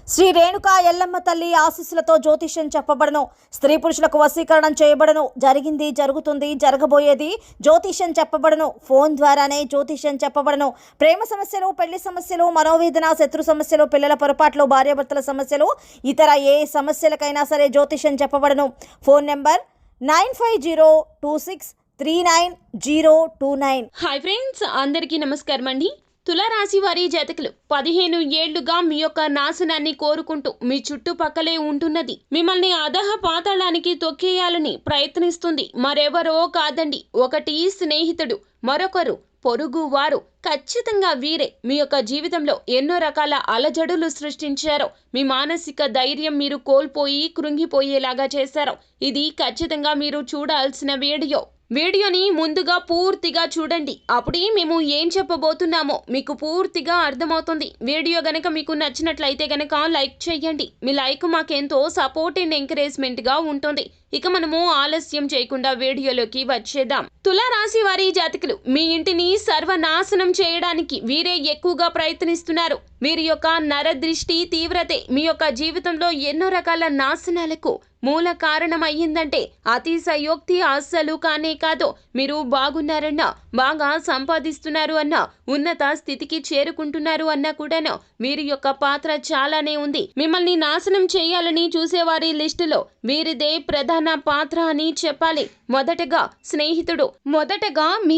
శ్రీ రేణుకా ఎల్లమ్మ తల్లి ఆశీస్సులతో జ్యోతిష్యం చెప్పబడను. స్త్రీ పురుషులకు వశీకరణం చేయబడను. జరిగింది, జరుగుతుంది, జరగబోయేది జ్యోతిష్యం చెప్పబడను. ఫోన్ ద్వారానే జ్యోతిష్యం చెప్పబడను. ప్రేమ సమస్యలు, పెళ్లి సమస్యలు, మనోవేదన, శత్రు సమస్యలు, పిల్లల పొరపాట్లు, భార్యాభర్తల సమస్యలు, ఇతర ఏ సమస్యలకైనా సరే జ్యోతిష్యం చెప్పబడను. Phone number 9502639029. హాయ్ ఫ్రెండ్స్, అందరికీ నమస్కారం అండి. తులారాశి వారి జాతకులు 15 ఏళ్లుగా మీ యొక్క నాశనాన్ని కోరుకుంటూ మీ చుట్టుపక్కలే ఉంటున్నది. మిమ్మల్ని అధహ పాతాళానికి తొక్కేయాలని ప్రయత్నిస్తుంది. మరెవరో కాదండి, ఒకటి స్నేహితుడు, మరొకరు పొరుగు వారు. ఖచ్చితంగా వీరే మీ యొక్క జీవితంలో ఎన్నో రకాల అలజడులు సృష్టించారు. మీ మానసిక ధైర్యం మీరు కోల్పోయి కృంగిపోయేలాగా చేశారు. ఇది ఖచ్చితంగా మీరు చూడాల్సిన వీడియోని ముందుగా పూర్తిగా చూడండి. అప్పుడే మేము ఏం చెప్పబోతున్నామో మీకు పూర్తిగా అర్థమవుతుంది. వీడియో గనక మీకు నచ్చినట్లయితే గనక లైక్ చేయండి. మీ లైక్ మాకెంతో సపోర్ట్ అండ్ ఎంకరేజ్మెంట్ గా ఉంటుంది. ఇక మనము ఆలస్యం చేయకుండా వీడియోలోకి వచ్చేద్దాం. తులారాశి వారి జాతకులు, మీ ఇంటిని సర్వనాశనం చేయడానికి వీరే ఎక్కువగా ప్రయత్నిస్తున్నారు. వీరి యొక్క నరదృష్టి తీవ్రతే మీ యొక్క జీవితంలో ఎన్నో రకాల నాశనాలకు మూల కారణమయ్యిందంటే అతిశయోక్తి అస్సలు కానే కాదు. మీరు బాగున్నారన్నా, బాగా సంపాదిస్తున్నారు అన్నా, ఉన్నత స్థితికి చేరుకుంటున్నారు అన్నా కూడాను వీరి యొక్క పాత్ర చాలానే ఉంది. మిమ్మల్ని నాశనం చేయాలని చూసేవారి లిస్టులో వీరిదే ప్రధాన పాత్ర అని చెప్పాలి. మొదటగా మీ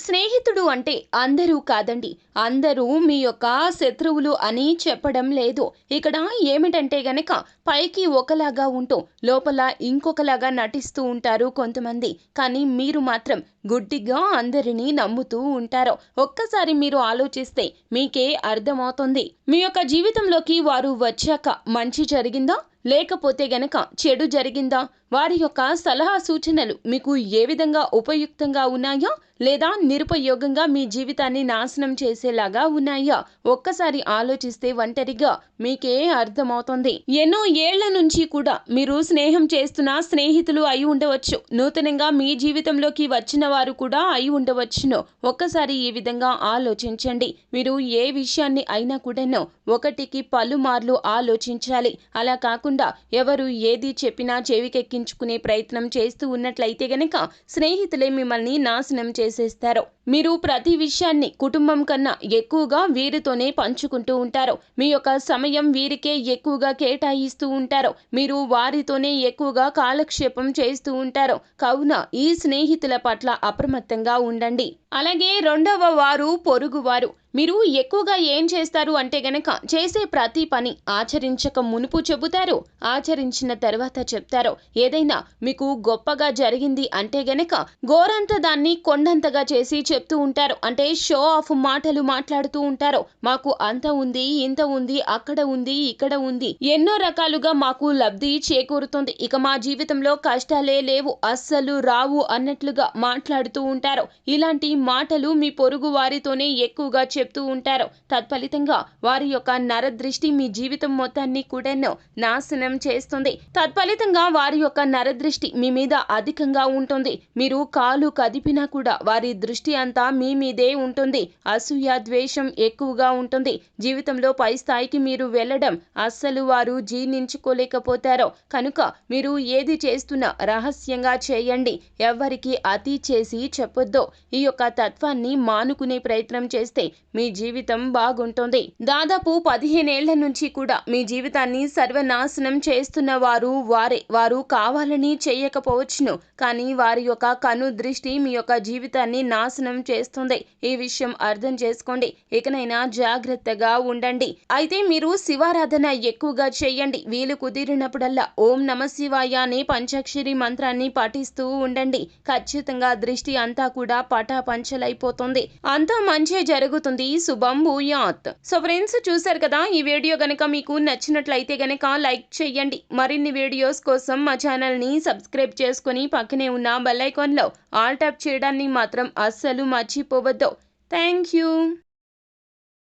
స్నేహితుడు అంటే అందరూ కాదండి, అందరూ మీ యొక్క శత్రువులు అని చెప్పడం లేదు. ఇక్కడ ఏమిటంటే గనక పైకి ఒకలాగా ఉంటూ లోపల ఇంకొకలాగా నటిస్తూ ఉంటారు కొంతమంది. కానీ మీరు మాత్రం గుడ్డిగా అందరినీ నమ్ముతూ ఉంటారు. ఒక్కసారి మీరు ఆలోచిస్తే మీకే అర్థమవుతుంది. మీ యొక్క జీవితంలోకి వారు వచ్చాక మంచి జరిగిందా, లేకపోతే గనక చెడు జరిగిందా? వారి యొక్క సలహా సూచనలు మీకు ఏ విధంగా ఉపయుక్తంగా ఉన్నాయా, లేదా నిరుపయోగంగా మీ జీవితాన్ని నాశనం చేసేలాగా ఉన్నాయా? ఒక్కసారి ఆలోచిస్తే ఒంటరిగా మీకే అర్థమవుతుంది. ఎన్నో ఏళ్ల నుంచి కూడా మీరు స్నేహం చేస్తున్న స్నేహితులు అయి ఉండవచ్చు. నూతనంగా మీ జీవితంలోకి వచ్చిన వారు కూడా అయి ఉండవచ్చును. ఒక్కసారి ఈ విధంగా ఆలోచించండి. మీరు ఏ విషయాన్ని అయినా కూడాను ఒకటికి పలుమార్లు ఆలోచించాలి. అలా కాకుండా ఎవరు ఏది చెప్పినా చెవికెక్కించుకునే ప్రయత్నం చేస్తూ ఉన్నట్లయితే గనక స్నేహితులే మిమ్మల్ని నాశనం చేసేస్తారు. మీరు ప్రతి విషయాన్ని కుటుంబం కన్నా ఎక్కువగా వీరితోనే పంచుకుంటూ ఉంటారు. మీ యొక్క సమయం వీరికే ఎక్కువగా కేటాయిస్తూ ఉంటారు. మీరు వారితోనే ఎక్కువగా కాలక్షేపం చేస్తూ ఉంటారు. కావున ఈ స్నేహితుల పట్ల అప్రమత్తంగా ఉండండి. అలాగే రెండవ వారు పొరుగువారు. మీరు ఎక్కువగా ఏం చేస్తారు అంటే గనక చేసే ప్రతి పని ఆచరించక మునుపు చెబుతారు, ఆచరించిన తర్వాత చెప్తారు. ఏదైనా మీకు గొప్పగా జరిగింది అంటే గనక గోరంత దాన్ని కొండంతగా చేసి చెప్తూ ఉంటారు. అంటే షో ఆఫ్ మాటలు మాట్లాడుతూ ఉంటారు. మాకు అంత ఉంది, ఇంత ఉంది, అక్కడ ఉంది, ఇక్కడ ఉంది, ఎన్నో రకాలుగా మాకు లబ్ధి చేకూరుతుంది, ఇక మా జీవితంలో కష్టాలే లేవు, అస్సలు రావు అన్నట్లుగా మాట్లాడుతూ ఉంటారు. ఇలాంటి మాటలు మీ పొరుగు వారితోనే ఎక్కువగా చెప్తూ ఉంటారు. తత్ఫలితంగా వారి యొక్క నరదృష్టి మీ జీవితం మొత్తాన్ని కూడా నాశనం చేస్తుంది. తత్ఫలితంగా వారి యొక్క నరదృష్టి మీ మీద అధికంగా ఉంటుంది. మీరు కాలు కదిపినా కూడా వారి దృష్టి అంతా మీ మీదే ఉంటుంది. అసూయ, ద్వేషం ఎక్కువగా ఉంటుంది. జీవితంలో పై స్థాయికి మీరు వెళ్ళడం అస్సలు వారు జీర్ణించుకోలేకపోతారు. కనుక మీరు ఏది చేస్తున్నా రహస్యంగా చేయండి. ఎవ్వరికి అతి చేసి చెప్పొద్దు. ఈ యొక్క తత్వాన్ని మానుకునే ప్రయత్నం చేస్తే మీ జీవితం బాగుంటుంది. దాదాపు 15 ఏళ్ల నుంచి కూడా మీ జీవితాన్ని సర్వనాశనం చేస్తున్న వారు కావాలని చేయకపోవచ్చును. కానీ వారి యొక్క కను దృష్టి మీ యొక్క జీవితాన్ని నాశనం చేస్తుంది. ఈ విషయం అర్థం చేసుకోండి. ఇకనైనా జాగ్రత్తగా ఉండండి. అయితే మీరు శివారాధన ఎక్కువగా చేయండి. వీలు కుదిరినప్పుడల్లా ఓం నమ శివాయ అనే పంచాక్షరి మంత్రాన్ని పఠిస్తూ ఉండండి. ఖచ్చితంగా దృష్టి అంతా కూడా పటాపంచలైపోతుంది. అంతా మంచి జరుగుతుంది. శుభం భూయాత్. సో ఫ్రెండ్స్, చూసారు కదా, ఈ వీడియో గనక మీకు నచ్చినట్లయితే గనక లైక్ చేయండి. మరిన్ని వీడియోస్ కోసం మా ఛానల్ ని సబ్స్క్రైబ్ చేసుకుని పక్కనే ఉన్న బెల్ ఐకాన్ లో ఆల్ ట్యాప్ చేయడాన్ని మాత్రం అస్సలు మర్చిపోవద్దు. Thank you.